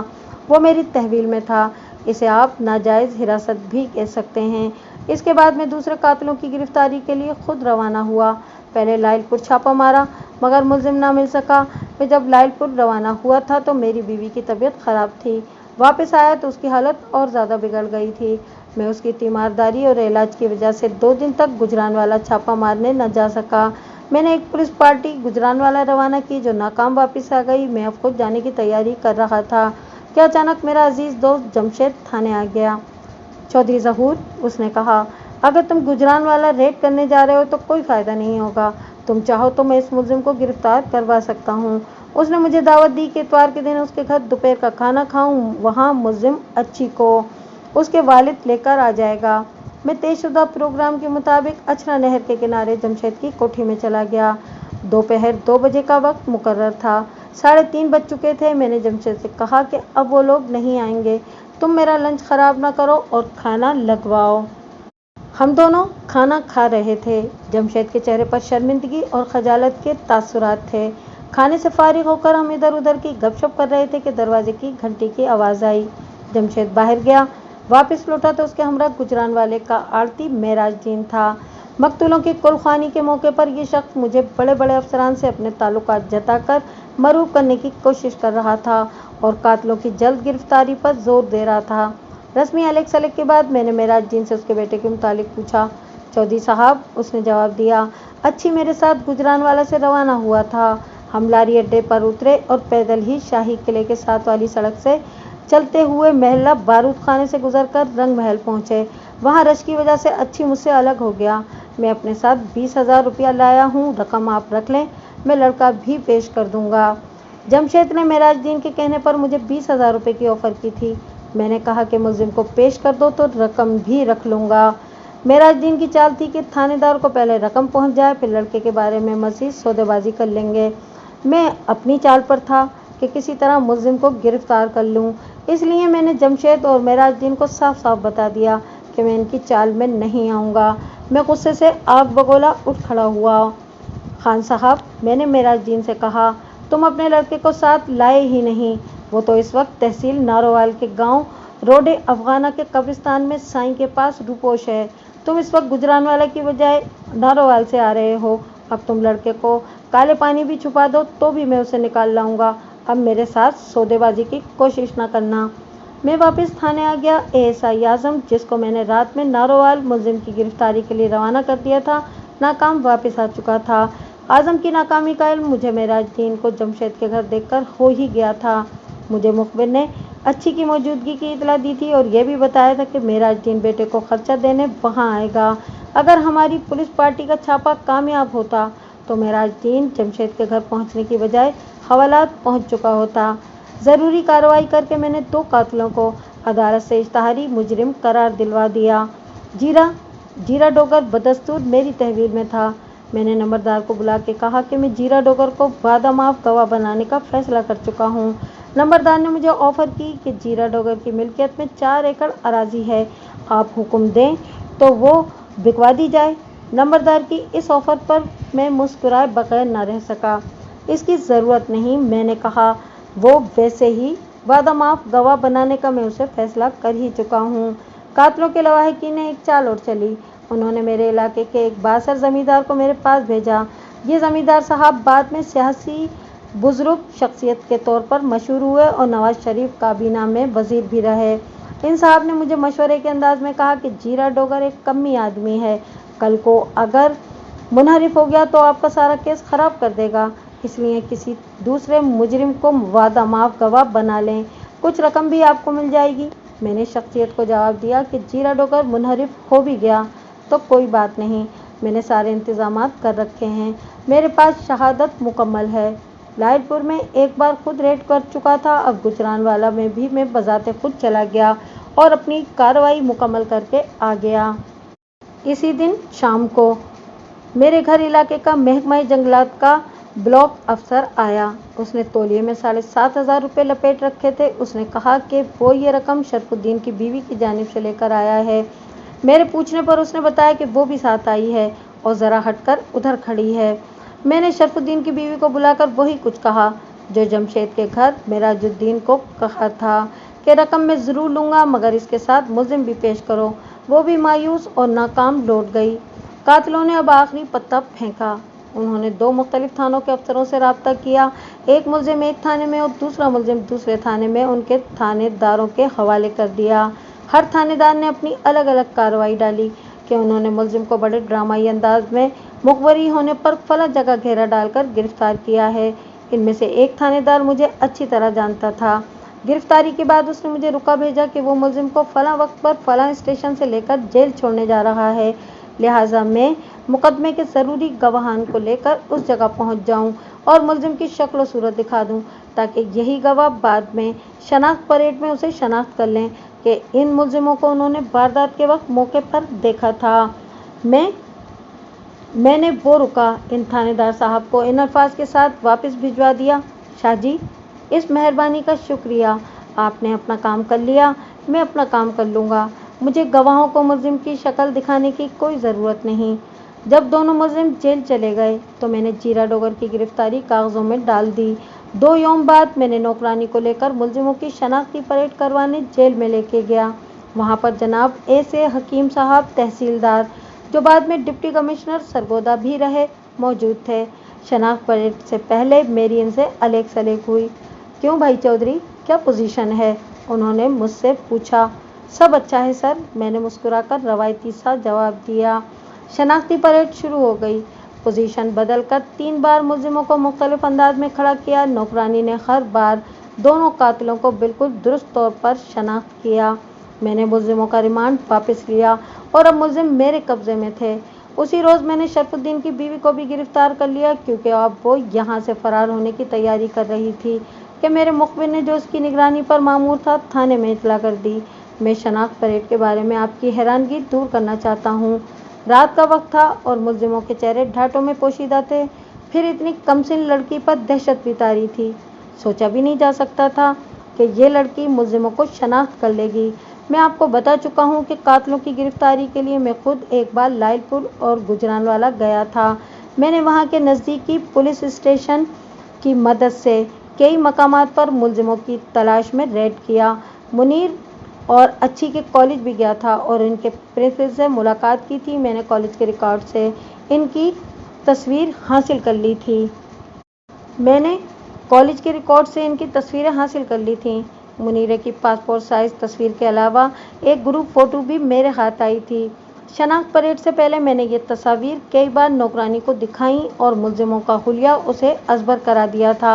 Speaker 1: वो मेरी तहवील में था। इसे आप नाजायज़ हिरासत भी कह सकते हैं। इसके बाद मैं दूसरे कातिलों की गिरफ्तारी के लिए खुद रवाना हुआ। पहले लाइलपुर छापा मारा, मगर मुलजिम ना मिल सका। फिर जब लाइलपुर रवाना हुआ था तो मेरी बीवी की तबीयत ख़राब थी। वापस आया तो उसकी हालत और ज़्यादा बिगड़ गई थी। मैं उसकी तीमारदारी और इलाज की वजह से 2 दिन तक गुजरानवाला छापा मारने न जा सका। मैंने एक पुलिस पार्टी गुजरानवाला रवाना की, जो नाकाम वापस आ गई। मैं अब खुद जाने की तैयारी कर रहा था कि अचानक मेरा अजीज़ दोस्त जमशेद थाने आ गया। चौधरी ज़हूर, उसने कहा, अगर तुम गुजरानवाला रेड करने जा रहे हो तो कोई फ़ायदा नहीं होगा। तुम चाहो तो मैं इस मुलजिम को गिरफ्तार करवा सकता हूँ। उसने मुझे दावत दी कि इतवार के दिन उसके घर दोपहर का खाना खाऊं। वहाँ मुलजिम अच्छी को उसके वालिद लेकर आ जाएगा। मैं तयशुदा प्रोग्राम के मुताबिक अछरा नहर के किनारे जमशेद की कोठी में चला गया। दोपहर 2 बजे का वक्त मुकर्रर था। 3:30 बज चुके थे। मैंने जमशेद से कहा कि अब वो लोग नहीं आएंगे, तुम मेरा लंच ख़राब ना करो और खाना लगवाओ। हम दोनों खाना खा रहे थे। जमशेद के चेहरे पर शर्मिंदगी और खजालत के तासुरात थे। खाने से फारिग होकर हम इधर उधर की गपशप कर रहे थे कि दरवाजे की घंटी की आवाज़ आई। जमशेद बाहर गया। वापस लौटा तो उसके हमरा गुजरानवाले का आड़ती मेराजदीन था। मकतूलों की कुलखानी के मौके पर यह शख्स मुझे बड़े बड़े अफसरान से अपने ताल्लुकात जताकर मरूब करने की कोशिश कर रहा था और कातिलों की जल्द गिरफ्तारी पर जोर दे रहा था। रस्मी अलग सलग के बाद मैंने मेराजदीन से उसके बेटे के मुतालिक पूछा। चौधरी साहब, उसने जवाब दिया, अच्छी मेरे साथ गुजरानवाला से रवाना हुआ था। हम लारी अड्डे पर उतरे और पैदल ही शाही किले के साथ वाली सड़क से चलते हुए महल्ला बारूद खाने से गुजरकर रंग महल पहुँचे। वहाँ रश की वजह से अच्छी मुझसे अलग हो गया। मैं अपने साथ 20,000 रुपया लाया हूँ, रकम आप रख लें, मैं लड़का भी पेश कर दूँगा। जमशेद ने मेराजदीन के कहने पर मुझे 20,000 रुपये की ऑफ़र की थी। मैंने कहा कि मुलजिम को पेश कर दो तो रकम भी रख लूँगा। मेराजदीन की चाल थी कि थानेदार को पहले रकम पहुँच जाए, फिर लड़के के बारे में मज़ीद सौदेबाजी कर लेंगे। मैं अपनी चाल पर था कि किसी तरह मुलजिम को गिरफ्तार कर लूँ। इसलिए मैंने जमशेद और मेराजदीन को साफ साफ बता दिया कि मैं इनकी चाल में नहीं आऊँगा। मैं गुस्से से आग बगोला उठ खड़ा हुआ। खान साहब, मैंने मेराजदीन से कहा, तुम अपने लड़के को साथ लाए ही नहीं। वो तो इस वक्त तहसील नारोवाल के गांव रोडे अफगाना के कब्रिस्तान में साईं के पास रुपोश है। तुम इस वक्त गुजरानवाला की बजाय नारोवाल से आ रहे हो। अब तुम लड़के को काले पानी भी छुपा दो तो भी मैं उसे निकाल लाऊंगा। अब मेरे साथ सौदेबाजी की कोशिश न करना। मैं वापस थाने आ गया। एएसआई आजम, जिसको मैंने रात में नारोवाल मुलजिम की गिरफ्तारी के लिए रवाना कर दिया था, नाकाम वापस आ चुका था। आजम की नाकामी का इल्म मुझे मेराजदीन को जमशेद के घर देखकर हो ही गया था। मुझे मुखबिर ने अच्छी की मौजूदगी की इतला दी थी और यह भी बताया था कि मेराजदीन बेटे को खर्चा देने वहाँ आएगा। अगर हमारी पुलिस पार्टी का छापा कामयाब होता तो मेराजदीन जमशेद के घर पहुँचने की बजाय हवालात पहुँच चुका होता। ज़रूरी कार्रवाई करके मैंने 2 कातिलों को अदालत से इश्तहारी मुजरिम करार दिलवा दिया। जीरा डोगर बदस्तूर मेरी तहवील में था। मैंने नंबरदार को बुला के कहा कि मैं जीरा डोगर को वादा माफ गवाह बनाने का फैसला कर चुका हूँ। नंबरदार ने मुझे ऑफ़र की कि जीरा डोगर की मिल्कियत में 4 एकड़ अराजी है, आप हुक्म दें तो वो बिकवा दी जाए। नंबरदार की इस ऑफ़र पर मैं मुस्कुराए बगैर न रह सका। इसकी ज़रूरत नहीं, मैंने कहा, वो वैसे ही वादा माफ गवाह बनाने का मैं उसे फैसला कर ही चुका हूँ। कातिलों के लवाहिकीन ने एक चाल और चली। उन्होंने मेरे इलाके के एक बासर ज़मींदार को मेरे पास भेजा। ये ज़मींदार साहब बाद में सियासी बुजुर्ग शख्सियत के तौर पर मशहूर हुए और नवाज शरीफ काबीना में वजीर भी रहे। इन साहब ने मुझे मशवरे के अंदाज में कहा कि जीरा डोगर एक कमी आदमी है, कल को अगर मुनहरिफ हो गया तो आपका सारा केस ख़राब कर देगा। इसलिए किसी दूसरे मुजरिम को वादा माफ गवाह बना लें, कुछ रकम भी आपको मिल जाएगी। मैंने शख्सियत को जवाब दिया कि जीरा डोगर मुनहरिफ हो भी गया तो कोई बात नहीं, मैंने सारे इंतजामात कर रखे हैं, मेरे पास शहादत मुकम्मल है। लालपुर में एक बार खुद रेड कर चुका था, अब गुजरानवाला में भी मैं बजाते खुद चला गया और अपनी कार्रवाई मुकम्मल करके आ गया। इसी दिन शाम को मेरे घर इलाके का महकमा जंगलात का ब्लॉक अफसर आया। उसने तौलिए में 7,500 रुपये लपेट रखे थे। उसने कहा कि वो ये रकम शरफुद्दीन की बीवी की जानिब से लेकर आया है। मेरे पूछने पर उसने बताया कि वो भी साथ आई है और ज़रा हटकर उधर खड़ी है। मैंने शरफुद्दीन की बीवी को बुलाकर वही कुछ कहा जो जमशेद के घर मेराजुद्दीन को कहा था कि रकम मैं ज़रूर लूँगा, मगर इसके साथ मुल्ज़िम भी पेश करो। वो भी मायूस और नाकाम लौट गई। कातिलों ने अब आखिरी पत्ता फेंका। उन्होंने 2 मुख्तलिफ थानों के अफसरों से रब्ता किया। एक मुल्ज़िम एक थाने में और दूसरा मुल्ज़िम दूसरे थाने में उनके थानेदारों के हवाले कर दिया। हर थानेदार ने अपनी अलग अलग कार्रवाई डाली कि उन्होंने मुल्ज़िम को बड़े ड्रामाई अंदाज में मुखबरी होने पर फला जगह घेरा डालकर गिरफ्तार किया है। इनमें से एक थानेदार मुझे अच्छी तरह जानता था। गिरफ्तारी के बाद उसने मुझे रुका भेजा कि वो मुल्ज़िम को फला वक्त पर फला स्टेशन से लेकर जेल छोड़ने जा रहा है, लिहाजा मैं मुकदमे के ज़रूरी गवाहान को लेकर उस जगह पहुंच जाऊं और मुल्ज़िम की शक्ल सूरत दिखा दूं, ताकि यही गवाह बाद में शनाख्त परेड में उसे शनाख्त कर लें कि इन मुल्ज़िमों को उन्होंने वारदात के वक्त मौके पर देखा था। मैंने वो रुका इन थानेदार साहब को इन अल्फाज के साथ वापस भिजवा दिया, शाह जी, इस मेहरबानी का शुक्रिया। आपने अपना काम कर लिया, मैं अपना काम कर लूँगा। मुझे गवाहों को मुल्ज़िम की शक्ल दिखाने की कोई ज़रूरत नहीं। जब दोनों मुल्ज़िम जेल चले गए तो मैंने जीरा डोगर की गिरफ्तारी कागज़ों में डाल दी। 2 यौम बाद मैंने नौकरानी को लेकर मुल्ज़िमों की शनाख्ती परेड करवाने जेल में लेके गया। वहाँ पर जनाब ए हकीम साहब तहसीलदार, जो बाद में डिप्टी कमिश्नर सरगोदा भी रहे, मौजूद थे। शनाख्त परेड से पहले मेरी इनसे अलेख सलेख हुई। क्यों भाई चौधरी, क्या पोजीशन है? उन्होंने मुझसे पूछा। सब अच्छा है सर, मैंने मुस्कुराकर रवायती सा जवाब दिया। शनाख्ती परेड शुरू हो गई। पोजीशन बदलकर 3 बार मुल्ज़िमों को मुख्तलिफ अंदाज में खड़ा किया। नौकरानी ने हर बार दोनों कातिलों को बिल्कुल दुरुस्त तौर पर शनाख्त किया। मैंने मुल्ज़िमों का रिमांड वापस लिया और अब मुल्ज़िम मेरे कब्ज़े में थे। उसी रोज़ मैंने शरफुद्दीन की बीवी को भी गिरफ्तार कर लिया, क्योंकि अब वो यहाँ से फ़रार होने की तैयारी कर रही थी कि मेरे मुखबिर ने, जो उसकी निगरानी पर मामूर था, थाने में इतला कर दी। मैं शनाख्त परेड के बारे में आपकी हैरानगी दूर करना चाहता हूँ। रात का वक्त था और मुल्ज़िमों के चेहरे ढाटों में पोशीदा थे। फिर इतनी कमसिन लड़की पर दहशत भी तारी थी। सोचा भी नहीं जा सकता था कि ये लड़की मुल्ज़िमों को शनाख्त कर लेगी। मैं आपको बता चुका हूँ कि कातिलों की गिरफ्तारी के लिए मैं खुद एक बार लालपुर और गुजरानवाला गया था। मैंने वहाँ के नज़दीकी पुलिस स्टेशन की मदद से कई मकामात पर मुल्ज़िमों की तलाश में रेड किया। मुनीर और अच्छी के कॉलेज भी गया था और इनके प्रिंसिपल से मुलाकात की थी। मैंने कॉलेज के रिकॉर्ड से इनकी तस्वीर हासिल कर ली थी। मुनीरे की पासपोर्ट साइज़ तस्वीर के अलावा एक ग्रुप फ़ोटो भी मेरे हाथ आई थी। शनाख्त परेड से पहले मैंने ये तस्वीर कई बार नौकरानी को दिखाई और मुल्ज़िमों का हुलिया उसे अजबर करा दिया था।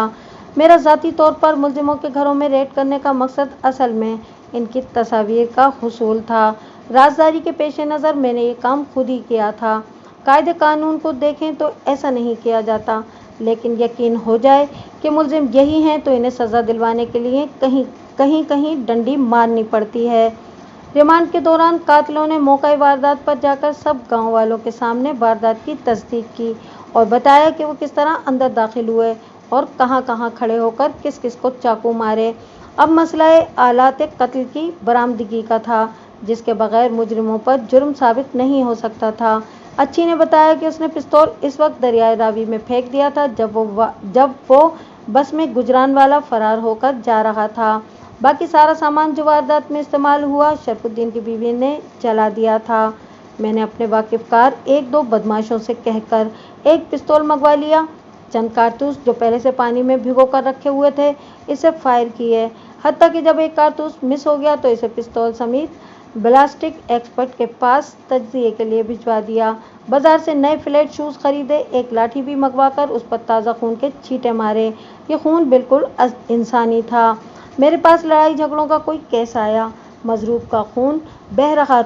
Speaker 1: मेरा ज़ाती तौर पर मुल्ज़िमों के घरों में रेड करने का मकसद असल में इनकी तस्वीर का हुसूल था। राजदारी के पेश नज़र मैंने ये काम खुद ही किया था। कायदे कानून को देखें तो ऐसा नहीं किया जाता, लेकिन यकीन हो जाए कि मुल्ज़िम यही हैं तो इन्हें सज़ा दिलवाने के लिए कहीं डंडी मारनी पड़ती है। रिमांड के दौरान कातिलों ने मौके वारदात पर जाकर सब गांव वालों के सामने वारदात की तस्दीक की और बताया कि वो किस तरह अंदर दाखिल हुए और कहां-कहां खड़े होकर किस-किस को चाकू मारे। अब मसला आलात कत्ल की बरामदगी का था, जिसके बगैर मुजरिमों पर जुर्म साबित नहीं हो सकता था। अच्छी ने बताया कि उसने पिस्तौल इस वक्त दरियाए रावी में फेंक दिया था जब वो बस में गुजरानवाला फरार होकर जा रहा था। बाकी सारा सामान जो वारदात में इस्तेमाल हुआ, शरफुद्दीन की बीवी ने जला दिया था। मैंने अपने वाकिफकार 1-2 बदमाशों से कहकर एक पिस्तौल मंगवा लिया। चंद कारतूस जो पहले से पानी में भिगो कर रखे हुए थे, इसे फायर किए। हत्ता कि जब एक कारतूस मिस हो गया तो इसे पिस्तौल समेत ब्लास्टिक एक्सपर्ट के पास तज्जिए के लिए भिजवा दिया। बाजार से नए फ्लैट शूज़ खरीदे, एक लाठी भी मंगवाकर उस पर ताज़ा खून के छींटे मारे। ये खून बिल्कुल इंसानी था। मेरे पास लड़ाई झगड़ों का कोई केस आया, मजरूब का खून बह रहा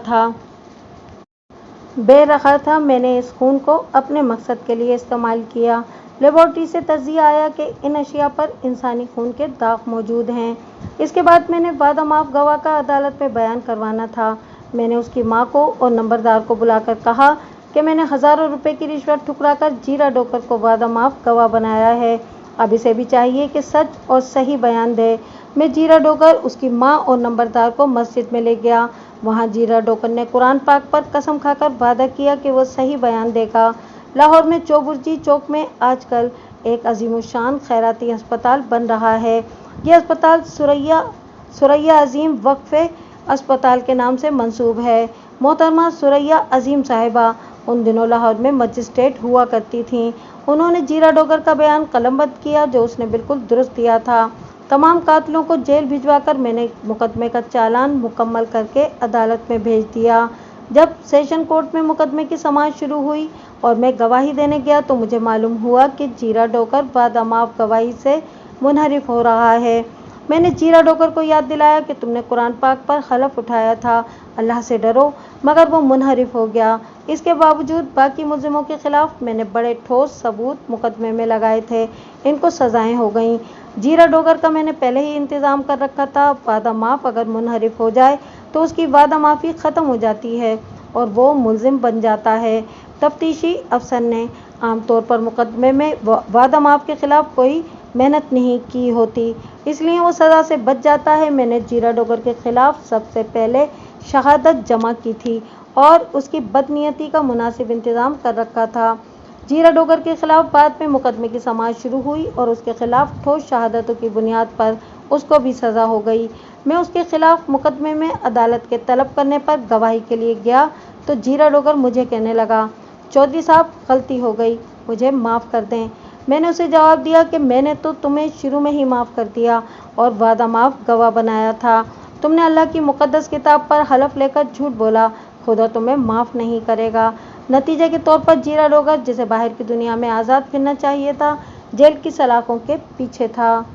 Speaker 1: था। मैंने इस खून को अपने मकसद के लिए इस्तेमाल किया। लेबोरेटरी से तज्जिया आया कि इन अशिया पर इंसानी खून के दाग मौजूद हैं। इसके बाद मैंने वादा माफ गवाह का अदालत में बयान करवाना था। मैंने उसकी मां को और नंबरदार को बुलाकर कहा कि मैंने हज़ारों रुपए की रिश्वत ठुकराकर जीरा डोकर को वादा माफ गवाह बनाया है। अब इसे भी चाहिए कि सच और सही बयान दे। मैं जीरा डोकर, उसकी मां और नंबरदार को मस्जिद में ले गया। वहां जीरा डोकर ने कुरान पाक पर कसम खाकर वादा किया कि वो सही बयान देगा। लाहौर में चौबुर्जी चौक में आजकल एक अजीमुशान खैराती अस्पताल बन रहा है। यह अस्पताल सुरैया अजीम वक्फे अस्पताल के नाम से मंसूब है। मोहतरमा सुरैया अजीम साहिबा उन दिनों लाहौर में मजिस्ट्रेट हुआ करती थीं। उन्होंने जीरा डोगर का बयान कलमबंद किया जो उसने बिल्कुल दुरुस्त दिया था। तमाम कातिलों को जेल भिजवाकर मैंने मुकदमे का चालान मुकम्मल करके अदालत में भेज दिया। जब सेशन कोर्ट में मुकदमे की समाअत शुरू हुई और मैं गवाही देने गया तो मुझे मालूम हुआ कि जीरा डोकर वादा माफ गवाही से मुनहरिफ हो रहा है। मैंने जीरा डोकर को याद दिलाया कि तुमने कुरान पाक पर हलफ उठाया था, अल्लाह से डरो, मगर वो मुनहरिफ हो गया। इसके बावजूद बाकी मुल्जिमों के खिलाफ मैंने बड़े ठोस सबूत मुकदमे में लगाए थे, इनको सजाएं हो गईं। जीरा डोगर का मैंने पहले ही इंतज़ाम कर रखा था। वादा माफ अगर मुनहरिफ हो जाए तो उसकी वादा माफ़ी ख़त्म हो जाती है और वो मुल्जिम बन जाता है। तफ्तीशी अफसर ने आमतौर पर मुकदमे में वादा माफ के खिलाफ कोई मेहनत नहीं की होती, इसलिए वो सज़ा से बच जाता है। मैंने जीरा डोगर के खिलाफ सबसे पहले शहादत जमा की थी और उसकी बदनीयती का मुनासिब इंतज़ाम कर रखा था। जीरा डोगर के खिलाफ बाद में मुकदमे की समाअत शुरू हुई और उसके खिलाफ ठोस शहादतों की बुनियाद पर उसको भी सज़ा हो गई। मैं उसके खिलाफ मुकदमे में अदालत के तलब करने पर गवाही के लिए गया तो जीरा डोगर मुझे कहने लगा, चौधरी साहब गलती हो गई, मुझे माफ़ कर दें। मैंने उसे जवाब दिया कि मैंने तो तुम्हें शुरू में ही माफ़ कर दिया और वादा माफ गवाह बनाया था। तुमने अल्लाह की मुक़द्दस किताब पर हलफ लेकर झूठ बोला, खुदा तुम्हें माफ़ नहीं करेगा। नतीजे के तौर पर जीरा डोगर, जिसे बाहर की दुनिया में आज़ाद फिरना चाहिए था, जेल की सलाखों के पीछे था।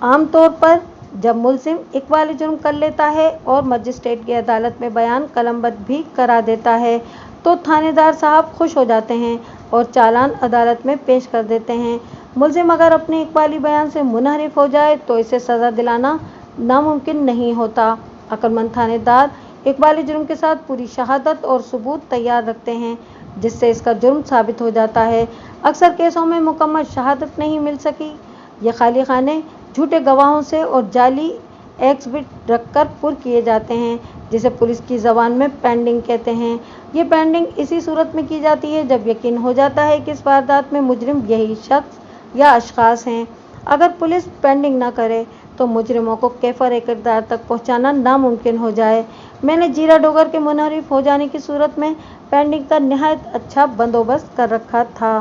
Speaker 1: आमतौर पर जब मुल्जिम इकबाली जुर्म कर लेता है और मजिस्ट्रेट की अदालत में बयान कलमबंद भी करा देता है तो थानेदार साहब खुश हो जाते हैं और चालान अदालत में पेश कर देते हैं। मुल्जिम अगर अपने इकबाली बयान से मुनहरिफ हो जाए तो इसे सज़ा दिलाना नामुमकिन नहीं होता। अक्लमंद थानेदार इकबाली जुर्म के साथ पूरी शहादत और सबूत तैयार रखते हैं जिससे इसका जुर्म साबित हो जाता है। अक्सर केसों में मुकम्मल शहादत नहीं मिल सकी। ये खाली खाने झूठे गवाहों से और जाली एक्सबिट रखकर पुर किए जाते हैं, जिसे पुलिस की ज़बान में पेंडिंग कहते हैं। ये पेंडिंग इसी सूरत में की जाती है जब यकीन हो जाता है कि इस वारदात में मुजरिम यही शख्स या अशखास हैं। अगर पुलिस पेंडिंग ना करे तो मुजरिमों को कैफर किरदार तक पहुंचाना नामुमकिन हो जाए। मैंने जीरा डोगर के मुनहरिफ हो जाने की सूरत में पेंडिंग का निहायत अच्छा बंदोबस्त कर रखा था।